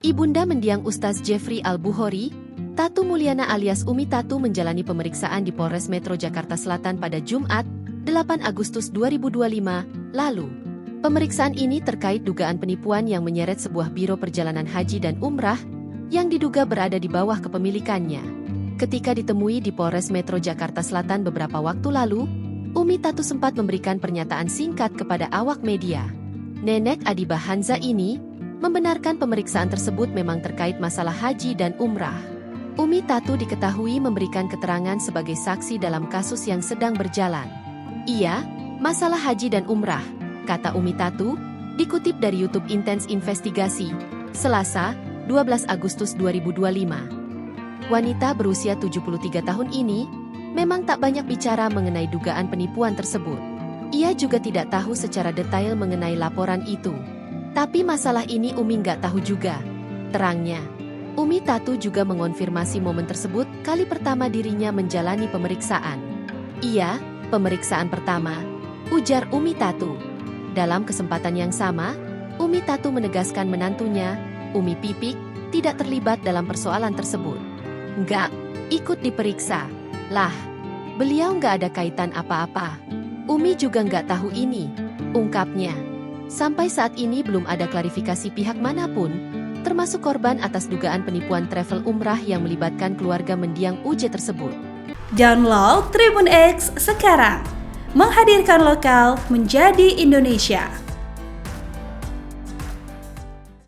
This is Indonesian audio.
Ibunda mendiang Ustaz Jeffrey Al-Bukhari, Tatu Mulyana alias Umi Tatu menjalani pemeriksaan di Polres Metro Jakarta Selatan pada Jumat, 8 Agustus 2025, lalu. Pemeriksaan ini terkait dugaan penipuan yang menyeret sebuah biro perjalanan haji dan umrah yang diduga berada di bawah kepemilikannya. Ketika ditemui di Polres Metro Jakarta Selatan beberapa waktu lalu, Umi Tatu sempat memberikan pernyataan singkat kepada awak media. Nenek Adiba Hanza ini membenarkan pemeriksaan tersebut memang terkait masalah haji dan umrah. Umi Tatu diketahui memberikan keterangan sebagai saksi dalam kasus yang sedang berjalan. Iya, masalah haji dan umrah, kata Umi Tatu, dikutip dari YouTube Intens Investigasi, Selasa, 12 Agustus 2025. Wanita berusia 73 tahun ini memang tak banyak bicara mengenai dugaan penipuan tersebut. Ia juga tidak tahu secara detail mengenai laporan itu. Tapi masalah ini Umi nggak tahu juga, terangnya. Umi Tatu juga mengonfirmasi momen tersebut kali pertama dirinya menjalani pemeriksaan. Iya, pemeriksaan pertama, ujar Umi Tatu. Dalam kesempatan yang sama, Umi Tatu menegaskan menantunya, Umi Pipik, tidak terlibat dalam persoalan tersebut. Nggak, ikut diperiksa. Lah, beliau nggak ada kaitan apa-apa. Umi juga nggak tahu ini, ungkapnya. Sampai saat ini belum ada klarifikasi pihak manapun, termasuk korban atas dugaan penipuan travel umrah yang melibatkan keluarga mendiang UJ tersebut. Download Tribun X sekarang, menghadirkan lokal menjadi Indonesia.